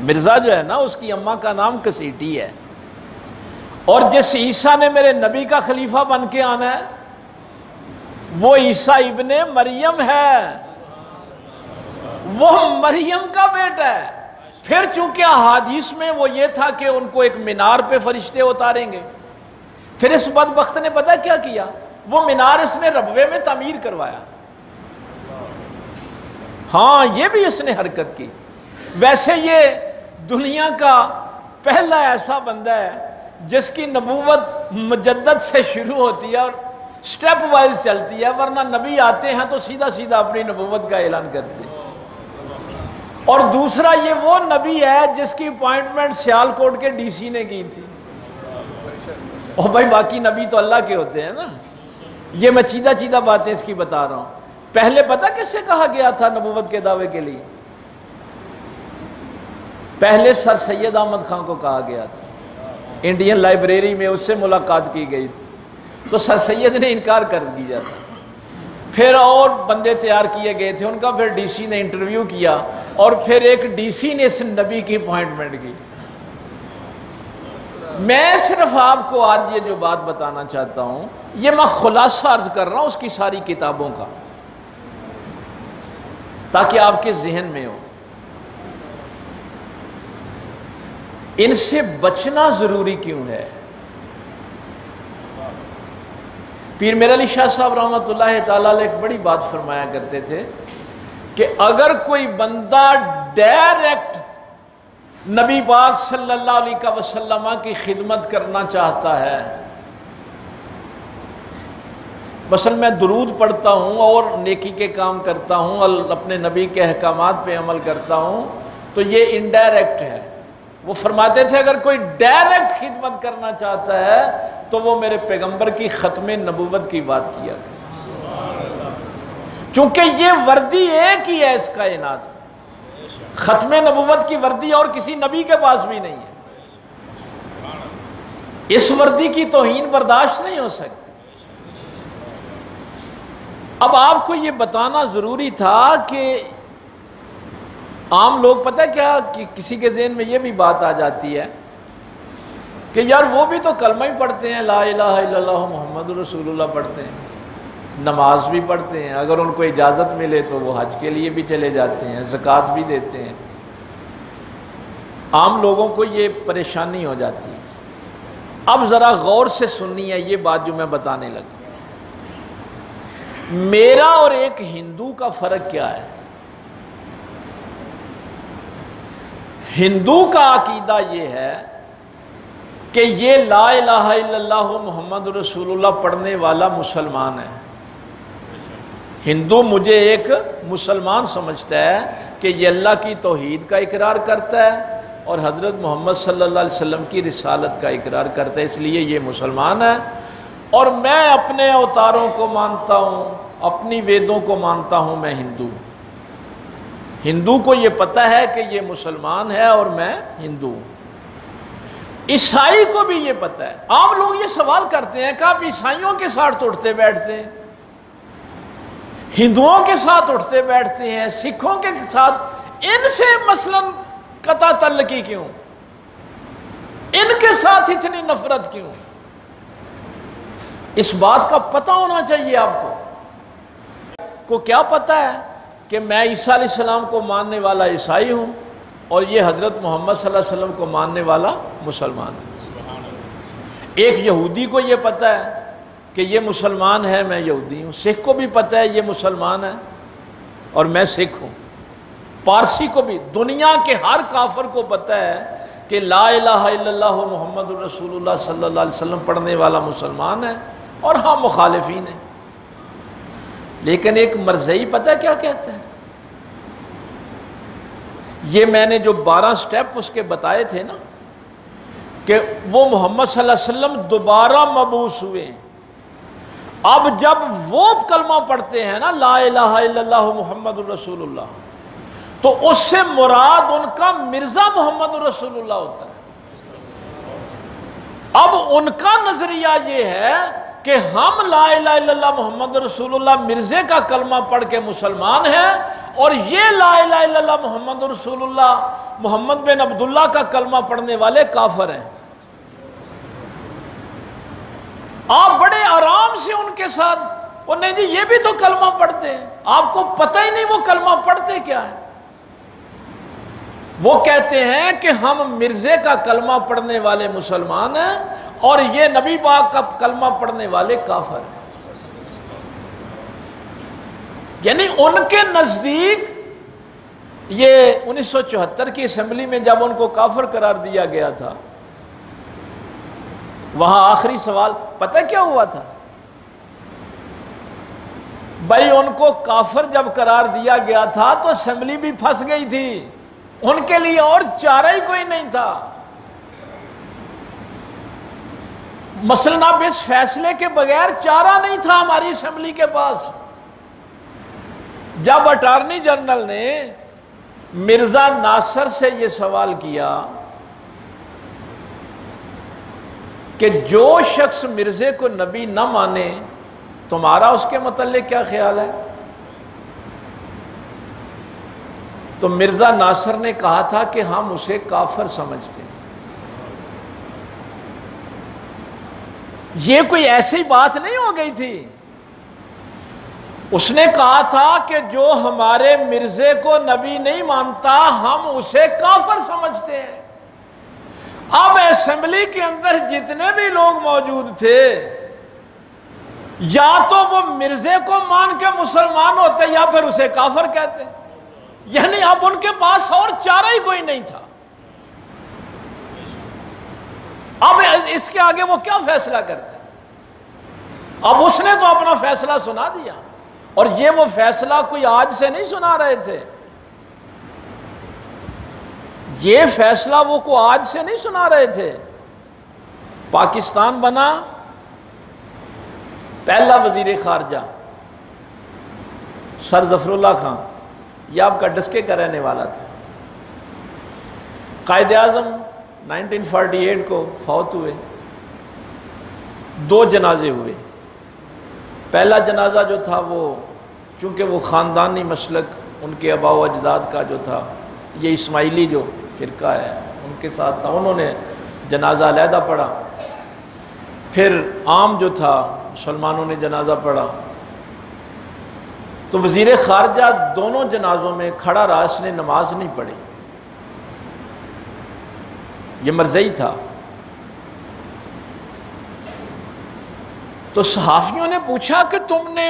S1: مرزا جو ہے نا اس کی اماں کا نام کسیٹی ہے، اور جس عیسیٰ نے میرے نبی کا خلیفہ بن کے آنا ہے وہ عیسیٰ ابن مریم ہے، وہ مریم کا بیٹا ہے۔ پھر چونکہ احادیث میں وہ یہ تھا کہ ان کو ایک مینار پہ فرشتے اتاریں گے، پھر اس بدبخت نے پتہ کیا کیا، وہ مینار اس نے ربوے میں تعمیر کروایا۔ ہاں یہ بھی اس نے حرکت کی۔ ویسے یہ دنیا کا پہلا ایسا بندہ ہے جس کی نبوت مجدد سے شروع ہوتی ہے اور سٹیپ وائز چلتی ہے، ورنہ نبی آتے ہیں تو سیدھا سیدھا اپنی نبوت کا اعلان کرتے ہیں۔ اور دوسرا یہ وہ نبی ہے جس کی اپوائنٹمنٹ سیالکوٹ کے ڈی سی نے کی تھی۔ اور بھائی باقی نبی تو اللہ کے ہوتے ہیں نا۔ یہ میں چیدہ باتیں اس کی بتا رہا ہوں۔ پہلے پتہ کس سے کہا گیا تھا نبوت کے دعوے کے لیے؟ پہلے سر سید احمد خان کو کہا گیا تھا، انڈین لائبریری میں اس سے ملاقات کی گئی تھی، تو سر سید نے انکار کر دیا تھا۔ پھر اور بندے تیار کیے گئے تھے ان کا، پھر ڈی سی نے انٹرویو کیا، اور پھر ایک ڈی سی نے اس نبی کی اپوائنٹمنٹ کی۔ میں صرف آپ کو آج یہ جو بات بتانا چاہتا ہوں، یہ میں خلاصہ عرض کر رہا ہوں اس کی ساری کتابوں کا، تاکہ آپ کے ذہن میں ہو۔ ان سے بچنا ضروری کیوں ہے؟ پیر میر علی شاہ صاحب رحمۃ اللہ تعالیٰ علیہ ایک بڑی بات فرمایا کرتے تھے کہ اگر کوئی بندہ ڈائریکٹ نبی پاک صلی اللہ علیہ وسلم کی خدمت کرنا چاہتا ہے، مثلا میں درود پڑھتا ہوں اور نیکی کے کام کرتا ہوں اور اپنے نبی کے احکامات پہ عمل کرتا ہوں، تو یہ انڈائریکٹ ہے۔ وہ فرماتے تھے اگر کوئی ڈائریکٹ خدمت کرنا چاہتا ہے تو وہ میرے پیغمبر کی ختم نبوت کی بات کیا کرے، چونکہ یہ وردی ایک ہی ہے اس کائنات میں۔ ختم نبوت کی وردی اور کسی نبی کے پاس بھی نہیں ہے، اس وردی کی توہین برداشت نہیں ہو سکتی۔ اب آپ کو یہ بتانا ضروری تھا کہ عام لوگ پتہ کیا کہ کسی کے ذہن میں یہ بھی بات آ جاتی ہے کہ یار وہ بھی تو کلمہ ہی پڑھتے ہیں، لا الہ الا اللہ محمد رسول اللہ پڑھتے ہیں، نماز بھی پڑھتے ہیں، اگر ان کو اجازت ملے تو وہ حج کے لیے بھی چلے جاتے ہیں، زکوٰۃ بھی دیتے ہیں۔ عام لوگوں کو یہ پریشانی ہو جاتی ہے۔ اب ذرا غور سے سننی ہے یہ بات جو میں بتانے لگا۔ میرا اور ایک ہندو کا فرق کیا ہے؟ ہندو کا عقیدہ یہ ہے کہ یہ لا الہ الا اللہ محمد رسول اللہ پڑھنے والا مسلمان ہے۔ ہندو مجھے ایک مسلمان سمجھتا ہے کہ یہ اللہ کی توحید کا اقرار کرتا ہے اور حضرت محمد صلی اللہ علیہ وسلم کی رسالت کا اقرار کرتا ہے، اس لیے یہ مسلمان ہے۔ اور میں اپنے اوتاروں کو مانتا ہوں، اپنی ویدوں کو مانتا ہوں، میں ہندو ہوں۔ ہندو کو یہ پتہ ہے کہ یہ مسلمان ہے اور میں ہندو ہوں۔ عیسائی کو بھی یہ پتہ ہے۔ عام لوگ یہ سوال کرتے ہیں کہ آپ عیسائیوں کے ساتھ اٹھتے بیٹھتے ہیں، ہندوؤں کے ساتھ اٹھتے بیٹھتے ہیں، سکھوں کے ساتھ، ان سے مثلاً قطع تعلقی کیوں؟ ان کے ساتھ اتنی نفرت کیوں؟ اس بات کا پتہ ہونا چاہیے آپ کو کیا پتہ ہے کہ میں عیسیٰ علیہ السلام کو ماننے والا عیسائی ہوں اور یہ حضرت محمد صلی اللہ علیہ وسلم کو ماننے والا مسلمان ہے۔ ایک یہودی کو یہ پتہ ہے کہ یہ مسلمان ہے، میں یہودی ہوں۔ سکھ کو بھی پتہ ہے یہ مسلمان ہے اور میں سکھ ہوں۔ پارسی کو بھی، دنیا کے ہر کافر کو پتہ ہے کہ لا الہ الا اللہ محمد رسول اللہ صلی اللہ علیہ وسلم پڑھنے والا مسلمان ہے، اور ہاں مخالفین ہیں۔ لیکن ایک مرزئی پتہ کیا کہتے ہیں؟ یہ میں نے جو 12 سٹیپ اس کے بتائے تھے نا، کہ وہ محمد صلی اللہ علیہ وسلم دوبارہ مبعوث ہوئے ہیں۔ اب جب وہ کلمہ پڑھتے ہیں نا لا الہ الا اللہ محمد رسول اللہ، تو اس سے مراد ان کا مرزا محمد رسول اللہ ہوتا ہے۔ اب ان کا نظریہ یہ ہے کہ ہم لا الہ الا اللہ محمد رسول اللہ مرزے کا کلمہ پڑھ کے مسلمان ہیں، اور یہ لا الہ الا اللہ محمد رسول اللہ محمد بن عبداللہ کا کلمہ پڑھنے والے کافر ہیں۔ آپ بڑے آرام سے ان کے ساتھ، اور نہیں جی یہ بھی تو کلمہ پڑھتے ہیں، آپ کو پتہ ہی نہیں وہ کلمہ پڑھتے کیا ہے۔ وہ کہتے ہیں کہ ہم مرزے کا کلمہ پڑھنے والے مسلمان ہیں اور یہ نبی پاک کا کلمہ پڑھنے والے کافر ہیں۔ یعنی ان کے نزدیک یہ 1974 کی اسمبلی میں جب ان کو کافر قرار دیا گیا تھا، وہاں آخری سوال پتہ کیا ہوا تھا؟ بھائی ان کو کافر جب قرار دیا گیا تھا تو اسمبلی بھی پھنس گئی تھی، ان کے لیے اور چارہ ہی کوئی نہیں تھا۔ مثلاً اب اس فیصلے کے بغیر چارہ نہیں تھا ہماری اسمبلی کے پاس۔ جب اٹارنی جنرل نے مرزا ناصر سے یہ سوال کیا کہ جو شخص مرزے کو نبی نہ مانے تمہارا اس کے متعلق کیا خیال ہے، تو مرزا ناصر نے کہا تھا کہ ہم اسے کافر سمجھتے ہیں۔ یہ کوئی ایسی بات نہیں ہو گئی تھی، اس نے کہا تھا کہ جو ہمارے مرزے کو نبی نہیں مانتا ہم اسے کافر سمجھتے ہیں۔ اب اسمبلی کے اندر جتنے بھی لوگ موجود تھے یا تو وہ مرزے کو مان کے مسلمان ہوتے یا پھر اسے کافر کہتے، یعنی اب ان کے پاس اور چارہ ہی کوئی نہیں تھا۔ اب اس کے آگے وہ کیا فیصلہ کرتے؟ اب اس نے تو اپنا فیصلہ سنا دیا، اور یہ وہ فیصلہ کوئی آج سے نہیں سنا رہے تھے، یہ فیصلہ وہ کو آج سے نہیں سنا رہے تھے۔ پاکستان بنا، پہلا وزیر خارجہ سر ظفر اللہ خان، یہ آپ کا ڈسکے کا رہنے والا تھا۔ قائد اعظم 1948 کو فوت ہوئے، 2 جنازے ہوئے۔ پہلا جنازہ جو تھا وہ چونکہ وہ خاندانی مسلک ان کے آباء و اجداد کا جو تھا، یہ اسماعیلی جو فرقہ ہے ان کے ساتھ تھا، انہوں نے جنازہ علیحدہ پڑھا۔ پھر عام جو تھا مسلمانوں نے جنازہ پڑھا، تو وزیر خارجہ دونوں جنازوں میں کھڑا رہا، اس نے نماز نہیں پڑھی، یہ مرضی تھا۔ تو صحافیوں نے پوچھا کہ تم نے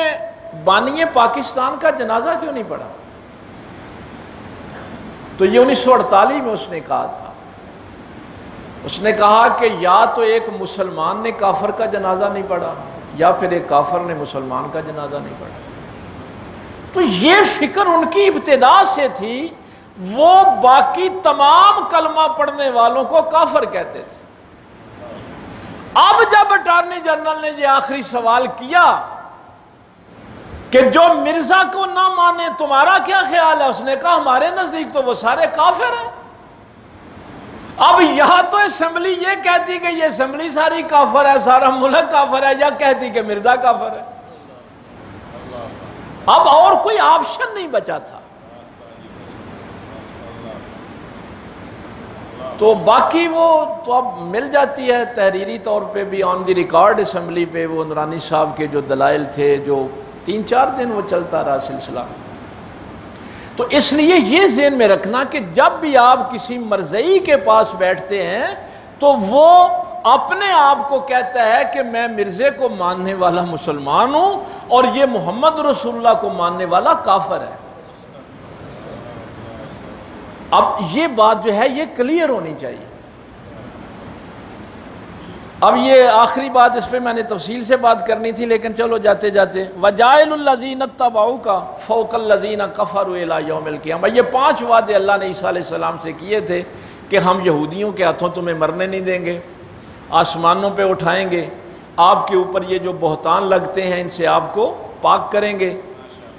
S1: بانی پاکستان کا جنازہ کیوں نہیں پڑھا؟ تو یہ 1948 میں اس نے کہا تھا، اس نے کہا کہ یا تو ایک مسلمان نے کافر کا جنازہ نہیں پڑھا یا پھر ایک کافر نے مسلمان کا جنازہ نہیں پڑھا۔ تو یہ فکر ان کی ابتدا سے تھی، وہ باقی تمام کلمہ پڑھنے والوں کو کافر کہتے تھے۔ اب جب اٹارنی جنرل نے یہ آخری سوال کیا کہ جو مرزا کو نہ مانے تمہارا کیا خیال ہے، اس نے کہا ہمارے نزدیک تو وہ سارے کافر ہیں۔ اب یہاں تو اسمبلی یہ کہتی کہ یہ اسمبلی ساری کافر ہے، سارا ملک کافر ہے، یا کہتی کہ مرزا کافر ہے۔ اب اور کوئی آپشن نہیں بچا تھا۔ تو باقی وہ تو اب مل جاتی ہے تحریری طور پہ بھی آن دی ریکارڈ اسمبلی پہ، وہ نورانی صاحب کے جو دلائل تھے، جو 3-4 دن وہ چلتا رہا سلسلہ۔ تو اس لیے یہ ذہن میں رکھنا کہ جب بھی آپ کسی مرزئی کے پاس بیٹھتے ہیں تو وہ اپنے آپ کو کہتا ہے کہ میں مرزے کو ماننے والا مسلمان ہوں اور یہ محمد رسول اللہ کو ماننے والا کافر ہے۔ اب یہ بات جو ہے یہ کلیئر ہونی چاہیے۔ اب یہ آخری بات، اس پہ میں نے تفصیل سے بات کرنی تھی لیکن چلو جاتے جاتے، وَجَائِلُ الَّذِينَ اتَّبَعُوكَ فَوْقَ الَّذِينَ كَفَرُوا إِلَىٰ يَوْمِ الْقِيَامَةِ۔ یہ 5 وعدے اللہ نے عیسیٰ علیہ السلام سے کیے تھے کہ ہم یہودیوں کے ہاتھوں تمہیں مرنے نہیں دیں گے، آسمانوں پہ اٹھائیں گے، آپ کے اوپر یہ جو بہتان لگتے ہیں ان سے آپ کو پاک کریں گے،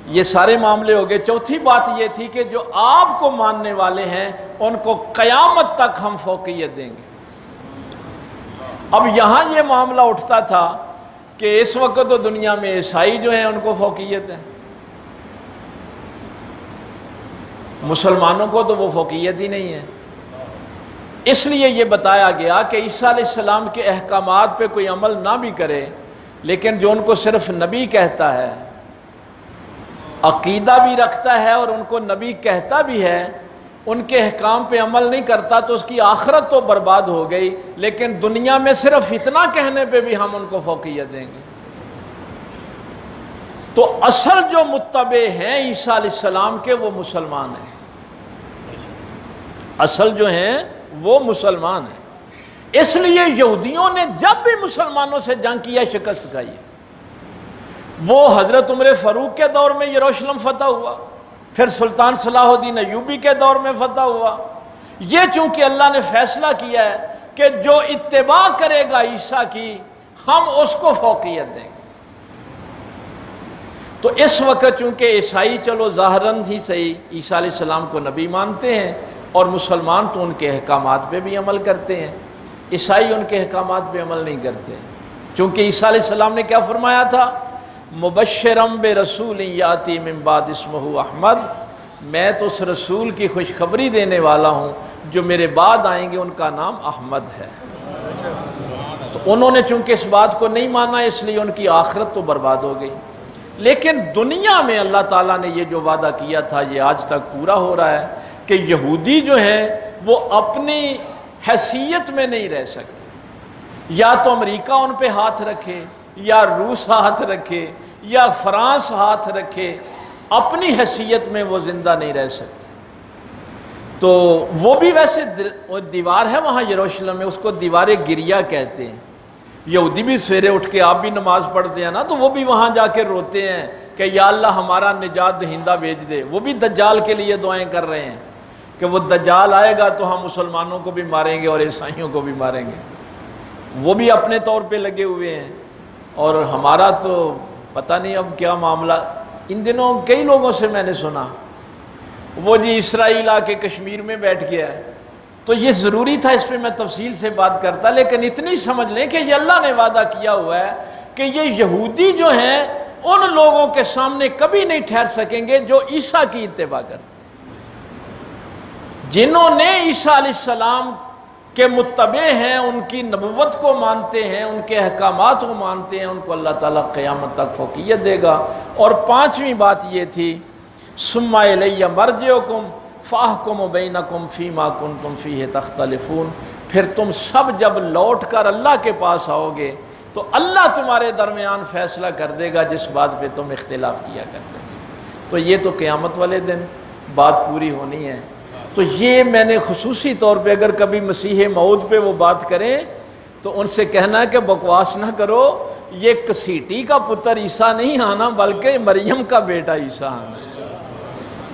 S1: یہ سارے معاملے ہو گئے۔ چوتھی بات یہ تھی کہ جو آپ کو ماننے والے ہیں ان کو قیامت تک ہم فوقیت دیں گے۔ اب یہاں یہ معاملہ اٹھتا تھا کہ اس وقت تو دنیا میں عیسائی جو ہیں ان کو فوقیت ہے، مسلمانوں کو تو وہ فوقیت ہی نہیں ہے۔ اس لیے یہ بتایا گیا کہ عیسیٰ علیہ السلام کے احکامات پہ کوئی عمل نہ بھی کرے، لیکن جو ان کو صرف نبی کہتا ہے، عقیدہ بھی رکھتا ہے اور ان کو نبی کہتا بھی ہے، ان کے احکام پہ عمل نہیں کرتا تو اس کی آخرت تو برباد ہو گئی، لیکن دنیا میں صرف اتنا کہنے پہ بھی ہم ان کو فوقیت دیں گے۔ تو اصل جو متبع ہیں عیسیٰ علیہ السلام کے وہ مسلمان ہیں، اصل جو ہیں وہ مسلمان ہیں۔ اس لیے یہودیوں نے جب بھی مسلمانوں سے جنگ کیا شکست کھائی ہے۔ وہ حضرت عمر فاروق کے دور میں یروشلم فتح ہوا، پھر سلطان صلاح الدین ایوبی کے دور میں فتح ہوا۔ یہ چونکہ اللہ نے فیصلہ کیا ہے کہ جو اتباع کرے گا عیسیٰ کی ہم اس کو فوقیت دیں گے، تو اس وقت چونکہ عیسائی چلو ظاہراً ہی صحیح عیسیٰ علیہ السلام کو نبی مانتے ہیں، اور مسلمان تو ان کے احکامات پہ بھی عمل کرتے ہیں، عیسائی ان کے احکامات پہ عمل نہیں کرتے، چونکہ عیسیٰ علیہ السلام نے کیا فرمایا تھا؟ مبشرم برسول یاتی من بعد اسمہ احمد، میں تو اس رسول کی خوشخبری دینے والا ہوں جو میرے بعد آئیں گے، ان کا نام احمد ہے۔ تو انہوں نے چونکہ اس بات کو نہیں مانا، اس لیے ان کی آخرت تو برباد ہو گئی۔ لیکن دنیا میں اللہ تعالیٰ نے یہ جو وعدہ کیا تھا یہ آج تک پورا ہو رہا ہے کہ یہودی جو ہیں وہ اپنی حیثیت میں نہیں رہ سکتے، یا تو امریکہ ان پہ ہاتھ رکھے، یا روس ہاتھ رکھے، یا فرانس ہاتھ رکھے، اپنی حیثیت میں وہ زندہ نہیں رہ سکتے۔ تو وہ بھی ویسے دیوار ہے وہاں یروشلم میں، اس کو دیوار گریہ کہتے ہیں۔ یہودی بھی سویرے اٹھ کے آپ بھی نماز پڑھتے ہیں نا، تو وہ بھی وہاں جا کے روتے ہیں کہ یا اللہ ہمارا نجات دہندہ بھیج دے۔ وہ بھی دجال کے لیے دعائیں کر رہے ہیں کہ وہ دجال آئے گا تو ہم مسلمانوں کو بھی ماریں گے اور عیسائیوں کو بھی ماریں گے۔ وہ بھی اپنے طور پہ لگے ہوئے ہیں، اور ہمارا تو پتہ نہیں اب کیا معاملہ۔ ان دنوں کئی لوگوں سے میں نے سنا وہ جی اسرائیل آ کے کشمیر میں بیٹھ گیا ہے، تو یہ ضروری تھا اس پہ میں تفصیل سے بات کرتا، لیکن اتنی سمجھ لیں کہ یہ اللہ نے وعدہ کیا ہوا ہے کہ یہ یہودی جو ہیں ان لوگوں کے سامنے کبھی نہیں ٹھہر سکیں گے جو عیسیٰ کی اتباع کرتے ہیں، جنہوں نے عیسیٰ علیہ السلام کے متبع ہیں، ان کی نبوت کو مانتے ہیں، ان کے احکامات کو مانتے ہیں، ان کو اللہ تعالیٰ قیامت تک فوقیت دے گا۔ اور پانچویں بات یہ تھی ثم الی مرجعکم فاحکم بینکم فیما کنتم فیہ تختلفون، پھر تم سب جب لوٹ کر اللہ کے پاس آؤ گے تو اللہ تمہارے درمیان فیصلہ کر دے گا جس بات پہ تم اختلاف کیا کرتے تھے۔ تو یہ تو قیامت والے دن بات پوری ہونی ہے۔ تو یہ میں نے خصوصی طور پہ اگر کبھی مسیح موعود پہ وہ بات کریں تو ان سے کہنا ہے کہ بکواس نہ کرو، یہ کسیٹی کا پتر عیسیٰ نہیں آنا بلکہ مریم کا بیٹا عیسیٰ آنا ہے،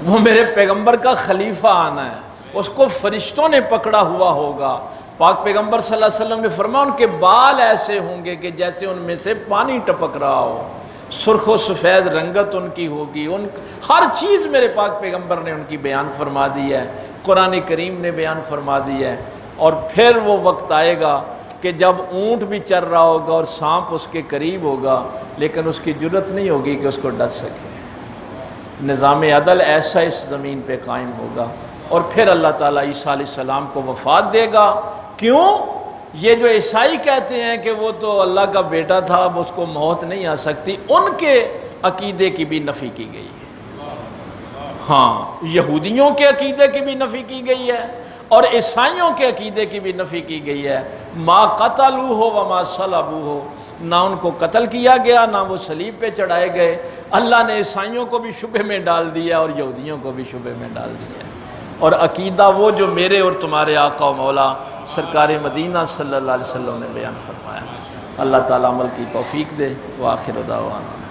S1: وہ میرے پیغمبر کا خلیفہ آنا ہے، اس کو فرشتوں نے پکڑا ہوا ہوگا۔ پاک پیغمبر صلی اللہ علیہ وسلم نے فرمایا ان کے بال ایسے ہوں گے کہ جیسے ان میں سے پانی ٹپک رہا ہو، سرخ و سفید رنگت ان کی ہوگی، ہر چیز میرے پاک پیغمبر نے ان کی بیان فرما دی ہے، قرآن کریم نے بیان فرما دی ہے۔ اور پھر وہ وقت آئے گا کہ جب اونٹ بھی چر رہا ہوگا اور سانپ اس کے قریب ہوگا لیکن اس کی جرت نہیں ہوگی کہ اس کو ڈس سکے۔ نظام عدل ایسا اس زمین پہ قائم ہوگا، اور پھر اللہ تعالیٰ عیسیٰ علیہ السلام کو وفات دے گا۔ کیوں؟ یہ جو عیسائی کہتے ہیں کہ وہ تو اللہ کا بیٹا تھا اب اس کو موت نہیں آ سکتی، ان کے عقیدے کی بھی نفی کی گئی ہے۔ ہاں، یہودیوں کے عقیدے کی بھی نفی کی گئی ہے اور عیسائیوں کے عقیدے کی بھی نفی کی گئی ہے۔ ما قتلوہ وما صلبوہ، نہ ان کو قتل کیا گیا نہ وہ صلیب پہ چڑھائے گئے۔ اللہ نے عیسائیوں کو بھی شبہ میں ڈال دیا اور یہودیوں کو بھی شبہ میں ڈال دیا، اور عقیدہ وہ جو میرے اور تمہارے آقا و مولا سرکار مدینہ صلی اللہ علیہ وسلم نے بیان فرمایا۔ اللہ تعالیٰ عمل کی توفیق دے۔ وآخر دعوانا